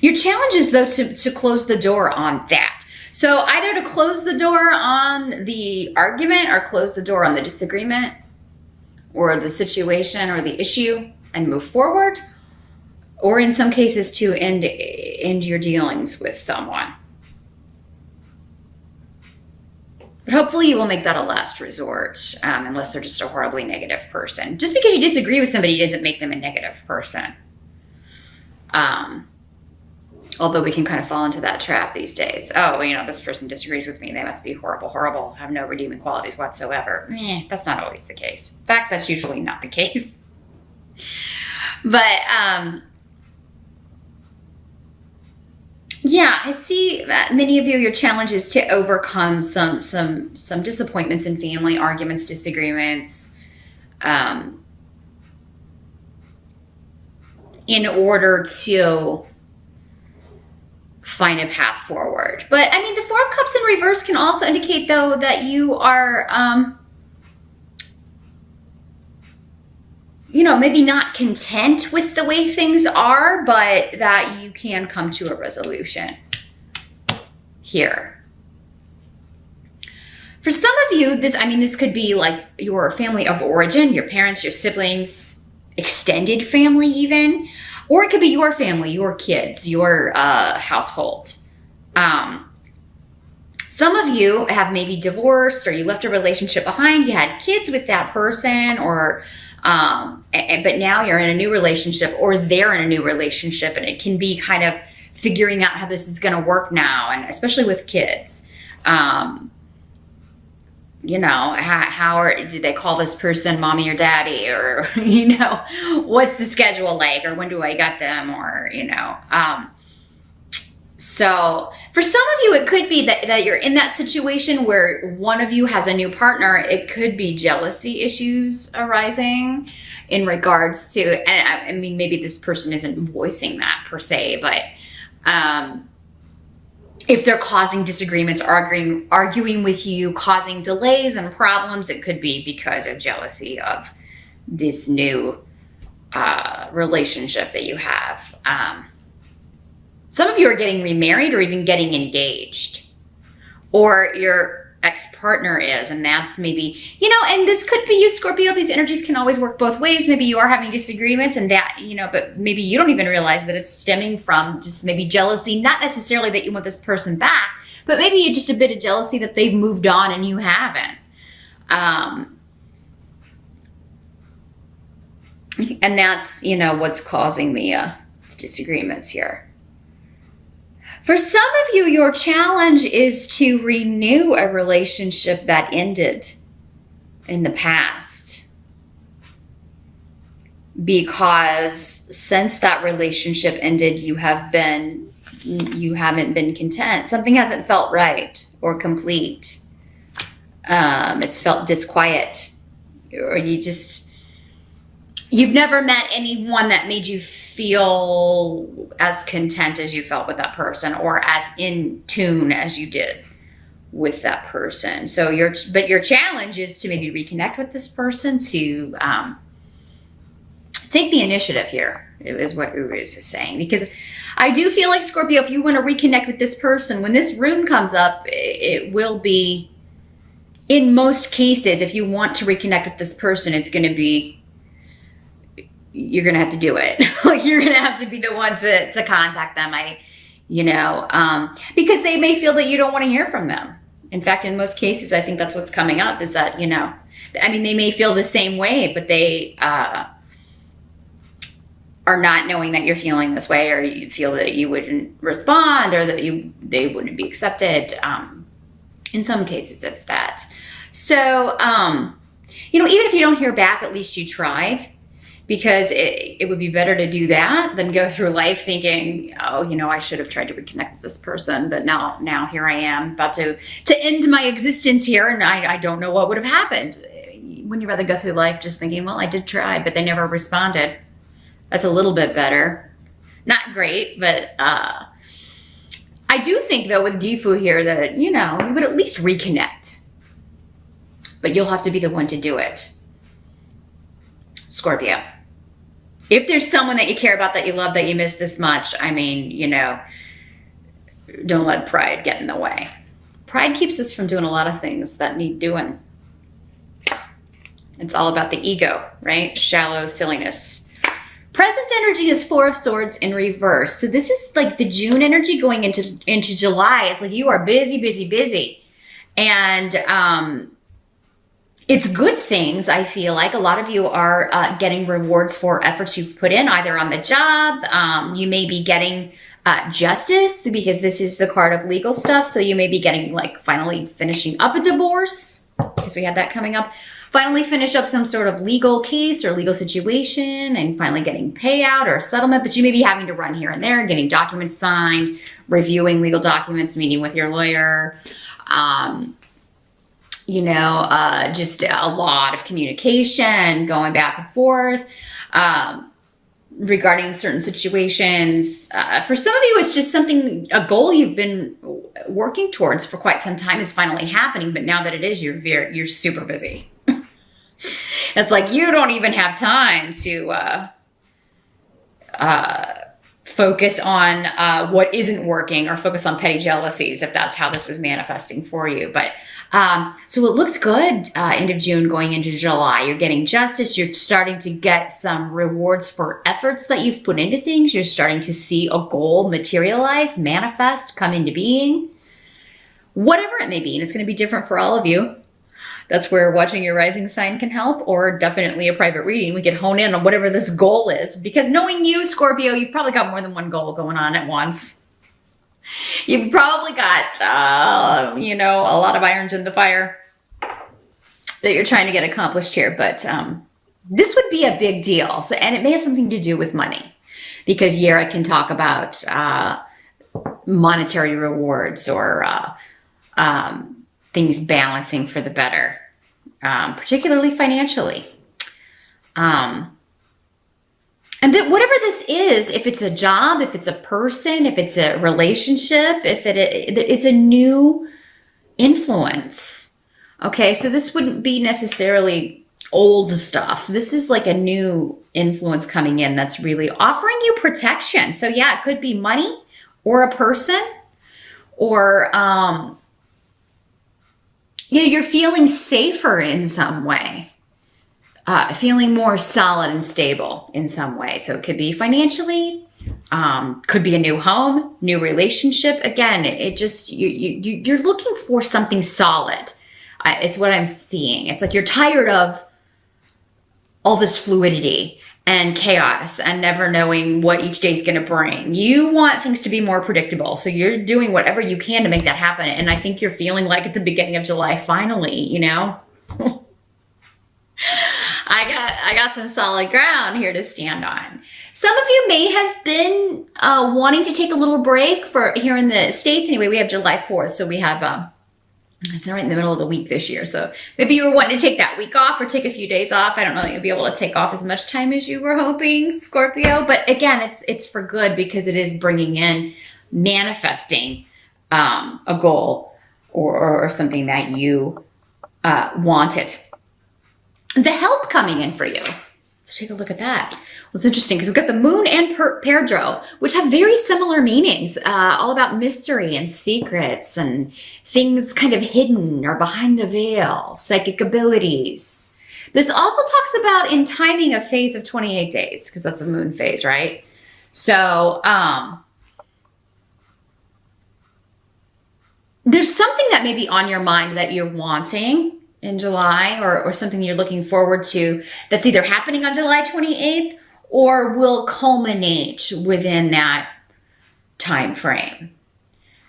Your challenge is, though, to close the door on that. So either to close the door on the argument or close the door on the disagreement or the situation or the issue and move forward, or in some cases to end your dealings with someone. But hopefully you will make that a last resort, unless they're just a horribly negative person. Just because you disagree with somebody doesn't make them a negative person. Although we can kind of fall into that trap these days. Oh, this person disagrees with me. They must be horrible, horrible, have no redeeming qualities whatsoever. That's not always the case. In fact, that's usually not the case. But, yeah, I see that many of you, your challenge is to overcome some disappointments in family, arguments, disagreements, in order to find a path forward. But I mean, the Four of Cups in reverse can also indicate, though, that you are, maybe not content with the way things are, but that you can come to a resolution here. For some of you, this could be like your family of origin, your parents, your siblings, extended family even. Or it could be your family, your kids, your household. Some of you have maybe divorced, or you left a relationship behind. You had kids with that person, or but now you're in a new relationship, or they're in a new relationship, and it can be kind of figuring out how this is going to work now, and especially with kids. Do they call this person mommy or daddy, or, what's the schedule like, or when do I get them, or, so for some of you, it could be that you're in that situation where one of you has a new partner. It could be jealousy issues arising in regards to, and I mean, maybe this person isn't voicing that per se, but, if they're causing disagreements, arguing with you, causing delays and problems, it could be because of jealousy of this new relationship that you have. Some of you are getting remarried or even getting engaged, or your ex-partner is, and that's maybe, and this could be you, Scorpio. These energies can always work both ways. Maybe you are having disagreements, and that, but maybe you don't even realize that it's stemming from just maybe jealousy, not necessarily that you want this person back, but maybe just a bit of jealousy that they've moved on and you haven't. And that's, what's causing the disagreements here. For some of you, your challenge is to renew a relationship that ended in the past. Because since that relationship ended, you haven't been content. Something hasn't felt right or complete. It's felt disquiet, or you've never met anyone that made you feel as content as you felt with that person, or as in tune as you did with that person. So your challenge is to maybe reconnect with this person, to take the initiative here, is what Uru is saying. Because I do feel like, Scorpio, if you want to reconnect with this person, when this rune comes up, it will be, in most cases, if you want to reconnect with this person, it's going to be, you're going to have to do it. Like, you're going to have to be the one to contact them. Because they may feel that you don't want to hear from them. In fact, in most cases, I think that's what's coming up, is that, they may feel the same way, but they are not knowing that you're feeling this way, or you feel that you wouldn't respond, or that they wouldn't be accepted. In some cases, it's that. So, even if you don't hear back, at least you tried. Because it would be better to do that than go through life thinking, I should have tried to reconnect with this person, but now here I am about to end my existence here, and I don't know what would have happened. Wouldn't you rather go through life just thinking, well, I did try, but they never responded? That's a little bit better. Not great, but I do think, though, with Gifu here that, you would at least reconnect. But you'll have to be the one to do it, Scorpio. If there's someone that you care about, that you love, that you miss this much, I mean, you know, don't let pride get in the way. Pride keeps us from doing a lot of things that need doing. It's all about the ego, right? Shallow silliness. Present energy is Four of Swords in reverse. So this is like the June energy going into July. It's like you are busy, busy, busy. And it's good things, I feel like. A lot of you are getting rewards for efforts you've put in, either on the job. You may be getting justice, because this is the card of legal stuff. So you may be getting, like, finally finishing up a divorce, because we had that coming up. Finally finish up some sort of legal case or legal situation, and finally getting payout or a settlement. But you may be having to run here and there, getting documents signed, reviewing legal documents, meeting with your lawyer. You know, just a lot of communication, going back and forth regarding certain situations. For some of you, it's just something, a goal you've been working towards for quite some time is finally happening. But now that it is, you're super busy. It's like you don't even have time to focus on what isn't working, or focus on petty jealousies, if that's how this was manifesting for you. But so it looks good end of June going into July. You're getting justice. You're starting to get some rewards for efforts that you've put into things. You're starting to see a goal materialize, manifest, come into being. Whatever it may be. And it's going to be different for all of you. That's where watching your rising sign can help, or definitely a private reading. We could hone in on whatever this goal is, because knowing you, Scorpio, you've probably got more than one goal going on at once. You've probably got, you know, a lot of irons in the fire that you're trying to get accomplished here. But this would be a big deal. So, and it may have something to do with money, because here I can talk about monetary rewards, or things balancing for the better, particularly financially. And that whatever this is, if it's a job, if it's a person, if it's a relationship, if it's a new influence. Okay, so this wouldn't be necessarily old stuff. This is like a new influence coming in that's really offering you protection. So yeah, it could be money, or a person, or you know, you're feeling safer in some way, feeling more solid and stable in some way. So it could be financially, could be a new home, new relationship. Again, it just, you're looking for something solid. It's what I'm seeing. It's like you're tired of all this fluidity and chaos and never knowing what each day is going to bring. You want things to be more predictable. So you're doing whatever you can to make that happen. And I think you're feeling like at the beginning of July, finally, you know, I got some solid ground here to stand on. Some of you may have been wanting to take a little break for here in the States. Anyway, we have July 4th. So we have, it's right in the middle of the week this year. So maybe you were wanting to take that week off, or take a few days off. I don't know that you'll be able to take off as much time as you were hoping, Scorpio. But again, it's for good, because it is bringing in, manifesting a goal or something that you wanted. The help coming in for you. Let's take a look at that. Well, it's interesting because we've got the Moon and Perdro, which have very similar meanings, all about mystery and secrets and things kind of hidden or behind the veil, psychic abilities. This also talks about in timing a phase of 28 days, because that's a moon phase, right? So there's something that may be on your mind that you're wanting in July, or something you're looking forward to, that's either happening on July 28th or will culminate within that time frame.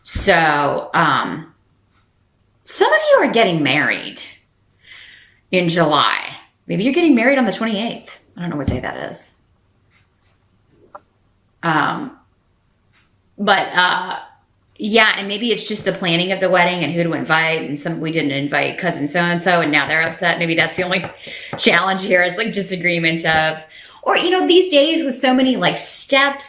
So some of you are getting married in July. Maybe you're getting married on the 28th. I don't know what day that is. Yeah, and maybe it's just the planning of the wedding and who to invite, and we didn't invite cousin so-and-so, and now they're upset. Maybe that's the only challenge here, is like disagreements of, or, you know, these days with so many like step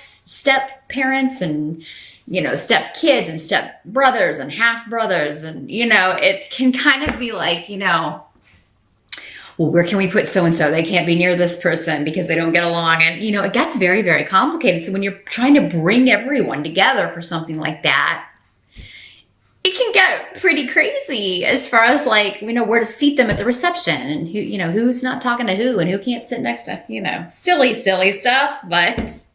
parents and, you know, step kids and step brothers and half brothers, and, you know, it can kind of be like, you know, well, where can we put so-and-so? They can't be near this person because they don't get along. And, you know, it gets very, very complicated. So when you're trying to bring everyone together for something like that, it can get pretty crazy as far as like, you know, where to seat them at the reception and who, you know, who's not talking to who and who can't sit next to, you know, silly stuff. But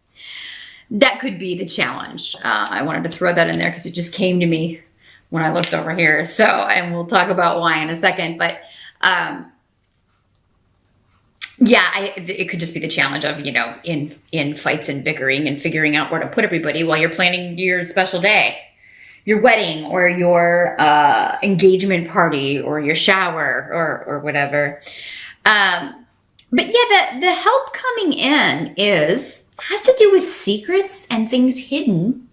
that could be the challenge. I wanted to throw that in there because it just came to me when I looked over here. So, and we'll talk about why in a second, but, yeah, it could just be the challenge of, you know, in fights and bickering and figuring out where to put everybody while you're planning your special day, your wedding or your engagement party or your shower or whatever. But yeah, the help coming in has to do with secrets and things hidden.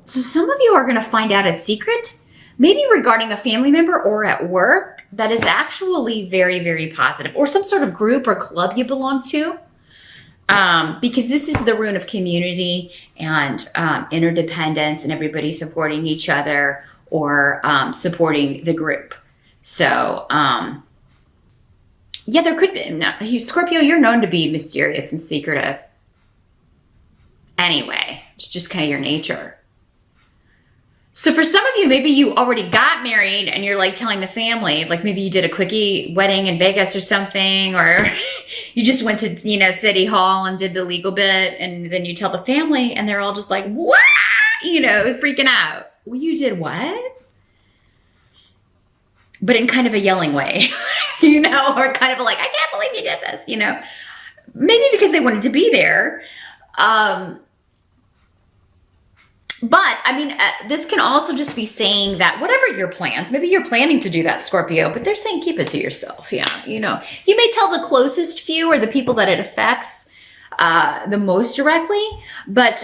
So some of you are going to find out a secret, maybe regarding a family member or at work, that is actually very, very positive, or some sort of group or club you belong to. Because this is the rune of community and interdependence and everybody supporting each other or supporting the group. So, yeah, there could be. Scorpio, you're known to be mysterious and secretive. Anyway, it's just kind of your nature. So for some of you, maybe you already got married and you're like telling the family, like maybe you did a quickie wedding in Vegas or something, or you just went to, you know, City Hall and did the legal bit, and then you tell the family and they're all just like, what? You know, freaking out. Well, you did what? But in kind of a yelling way, you know, or kind of like, I can't believe you did this, you know, maybe because they wanted to be there. But I mean, this can also just be saying that whatever your plans, maybe you're planning to do that, Scorpio, but they're saying keep it to yourself. Yeah, you know, you may tell the closest few or the people that it affects the most directly. But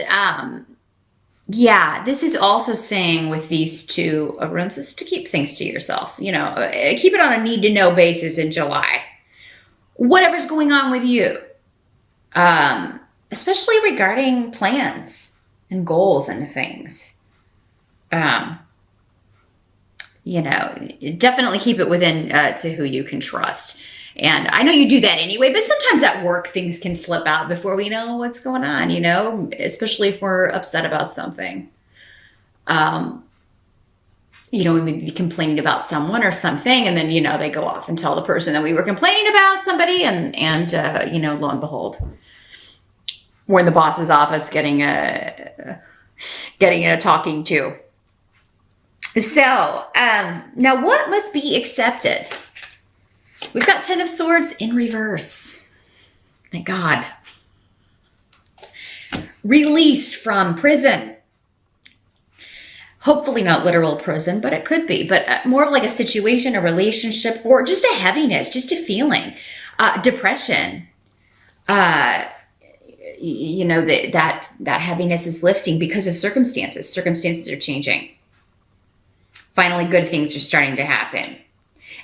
yeah, this is also saying with these two runes is to keep things to yourself. You know, keep it on a need to know basis in July. Whatever's going on with you, especially regarding plans and goals and things. You know, definitely keep it within to who you can trust. And I know you do that anyway, but sometimes at work things can slip out before we know what's going on, you know, especially if we're upset about something. You know, we may be complaining about someone or something, and then, you know, they go off and tell the person that we were complaining about somebody, and you know, lo and behold, we're in the boss's office getting a talking to. So, now what must be accepted? We've got 10 of Swords in reverse. Thank God. Release from prison. Hopefully not literal prison, but it could be. But more of like a situation, a relationship, or just a heaviness, just a feeling. Depression. You know, that heaviness is lifting because of circumstances. Circumstances are changing. Finally, good things are starting to happen.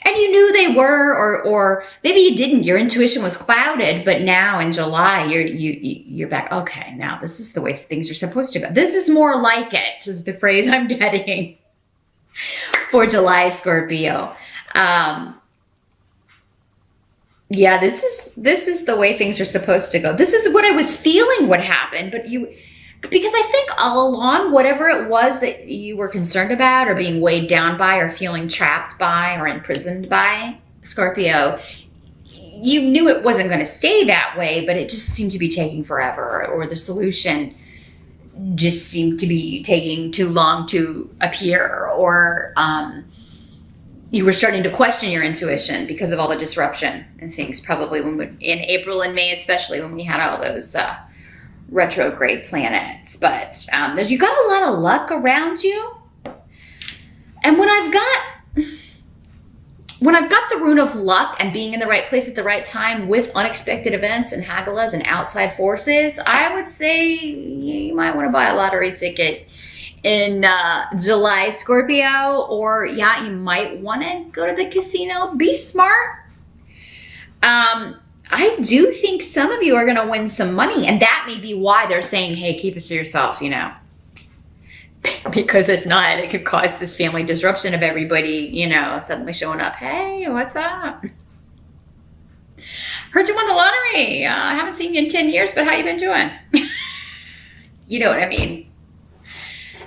And you knew they were, or maybe you didn't. Your intuition was clouded, but now in July, you're back. Okay, now this is the way things are supposed to go. This is more like it, is the phrase I'm getting for July, Scorpio. Yeah, this is the way things are supposed to go. This is what I was feeling would happen, because I think all along, whatever it was that you were concerned about or being weighed down by or feeling trapped by or imprisoned by, Scorpio, you knew it wasn't going to stay that way, but it just seemed to be taking forever, or the solution just seemed to be taking too long to appear, or you were starting to question your intuition because of all the disruption and things, probably in April and May, especially when we had all those retrograde planets. But you got a lot of luck around you. And when I've got the rune of luck and being in the right place at the right time with unexpected events and haggles and outside forces, I would say you might want to buy a lottery ticket in July, Scorpio, or yeah, you might want to go to the casino. Be smart. I do think some of you are going to win some money, and that may be why they're saying, hey, keep it to yourself, you know, because if not, it could cause this family disruption of everybody, you know, suddenly showing up. Hey, what's up? Heard you won the lottery. I haven't seen you in 10 years, but how you been doing? You know what I mean?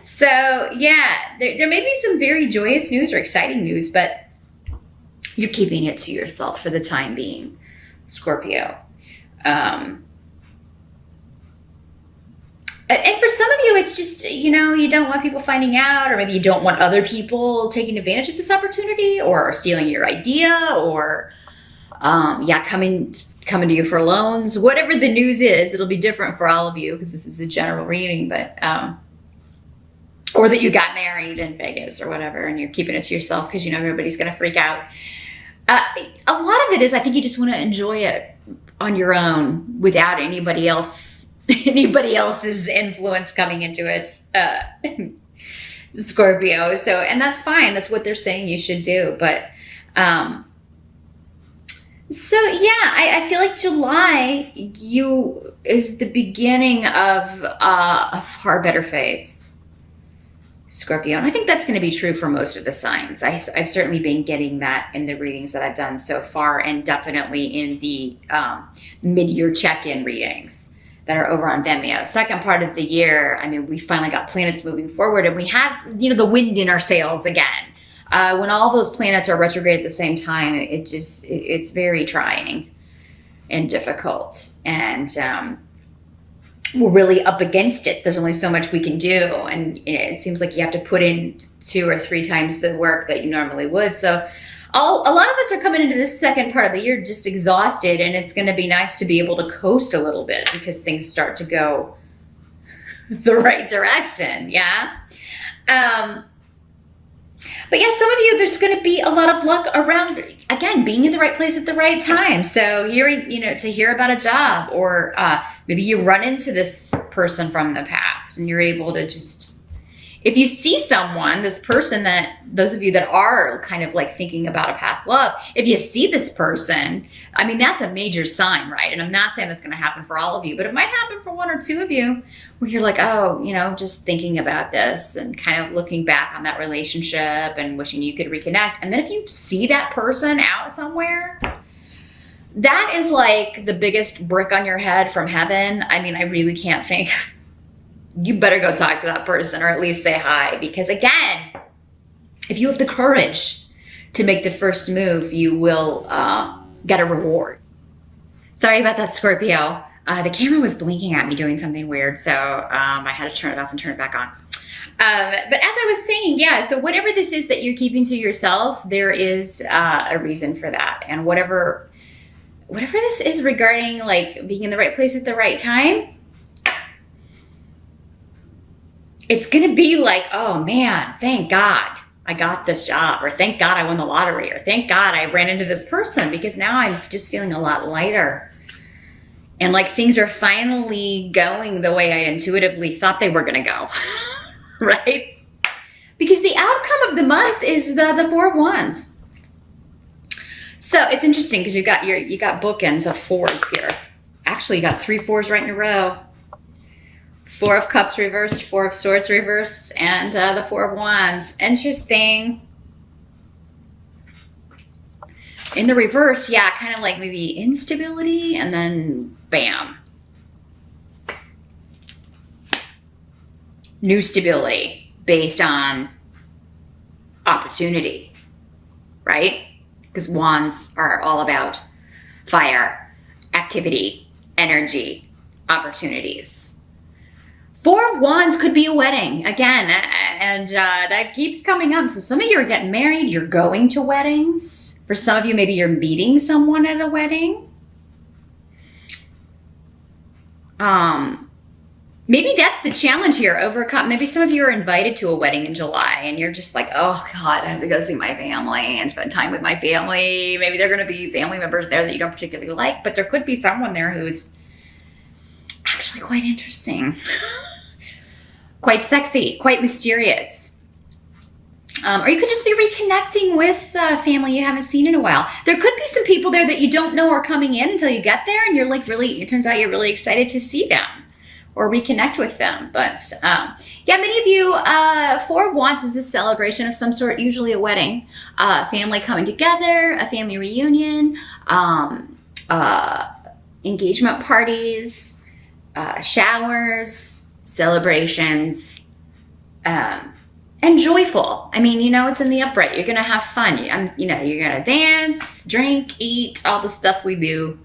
So yeah, there may be some very joyous news or exciting news, but you're keeping it to yourself for the time being, Scorpio. And for some of you, it's just, you know, you don't want people finding out, or maybe you don't want other people taking advantage of this opportunity or stealing your idea, or coming to you for loans. Whatever the news is, it'll be different for all of you because this is a general reading, but or that you got married in Vegas or whatever, and you're keeping it to yourself because you know everybody's going to freak out. A lot of it is, I think you just want to enjoy it on your own without anybody else's influence coming into it, Scorpio. So, and that's fine. That's what they're saying you should do. But, so yeah, I feel like July is the beginning of a far better phase, Scorpio. And I think that's going to be true for most of the signs. I've certainly been getting that in the readings that I've done so far, and definitely in the mid-year check-in readings that are over on Vimeo. Second part of the year, I mean, we finally got planets moving forward, and we have, you know, the wind in our sails again. When all those planets are retrograde at the same time, it's very trying and difficult. And we're really up against it. There's only so much we can do. And it seems like you have to put in 2 or 3 times the work that you normally would. So a lot of us are coming into this second part of the year just exhausted, and it's going to be nice to be able to coast a little bit because things start to go the right direction. Yeah. But yeah, some of you, there's going to be a lot of luck around, again, being in the right place at the right time. So to hear about a job, or maybe you run into this person from the past and you're able to just, if you see someone, this person, that those of you that are kind of like thinking about a past love, if you see this person, I mean, that's a major sign, right? And I'm not saying that's going to happen for all of you, but it might happen for 1 or 2 of you where you're like, oh, you know, just thinking about this and kind of looking back on that relationship and wishing you could reconnect. And then if you see that person out somewhere, that is like the biggest brick on your head from heaven. I mean, I really can't think. You better go talk to that person, or at least say hi, because again, if you have the courage to make the first move, you will get a reward. Sorry about that, Scorpio. The camera was blinking at me doing something weird, so I had to turn it off and turn it back on. But as I was saying, yeah, so whatever this is that you're keeping to yourself, there is a reason for that. And whatever this is regarding like being in the right place at the right time, it's going to be like, oh man, thank God I got this job, or thank God I won the lottery, or thank God I ran into this person, because now I'm just feeling a lot lighter. And like things are finally going the way I intuitively thought they were going to go, right? Because the outcome of the month is the 4 of Wands. So it's interesting because you got bookends of 4s here. Actually, you got 3 4s right in a row. 4 of Cups reversed, 4 of Swords reversed, and the 4 of Wands. Interesting. In the reverse, yeah, kind of like maybe instability, and then bam. New stability based on opportunity, right? Because Wands are all about fire, activity, energy, opportunities. 4 of Wands could be a wedding again, and that keeps coming up. So some of you are getting married, you're going to weddings. For some of you, maybe you're meeting someone at a wedding. Maybe that's the challenge here, overcome. Maybe some of you are invited to a wedding in July and you're just like, oh God, I have to go see my family and spend time with my family. Maybe they're going to be family members there that you don't particularly like, but there could be someone there who's actually quite interesting. Quite sexy, quite mysterious. Or you could just be reconnecting with family you haven't seen in a while. There could be some people there that you don't know are coming in until you get there, and you're like really, it turns out you're really excited to see them or reconnect with them. But yeah, many of you, 4 of Wands is a celebration of some sort, usually a wedding, family coming together, a family reunion, uh, engagement parties, showers, celebrations, and joyful. I mean, it's in the upright. You're going to have fun. You're going to dance, drink, eat, all the stuff we do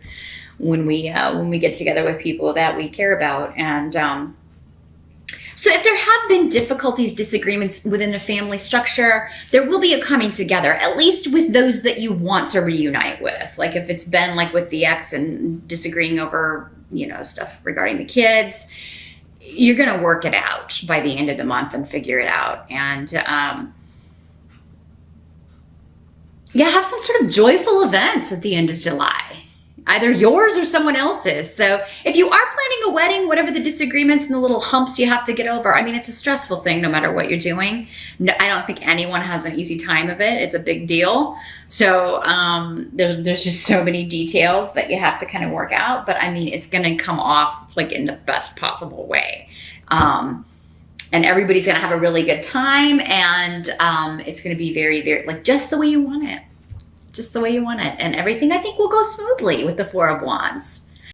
when we get together with people that we care about. And so if there have been difficulties, disagreements within a family structure, there will be a coming together, at least with those that you want to reunite with. Like if it's been like with the ex and disagreeing over, stuff regarding the kids, you're going to work it out by the end of the month and figure it out. And have some sort of joyful event at the end of July. Either yours or someone else's. So if you are planning a wedding, whatever the disagreements and the little humps you have to get over, I mean, it's a stressful thing no matter what you're doing. No, I don't think anyone has an easy time of it. It's a big deal. So there's just so many details that you have to kind of work out. But I mean, it's going to come off like in the best possible way. And everybody's going to have a really good time. And it's going to be very, very, like just the way you want it. Just the way you want it. And everything, I think, will go smoothly with the Four of Wands.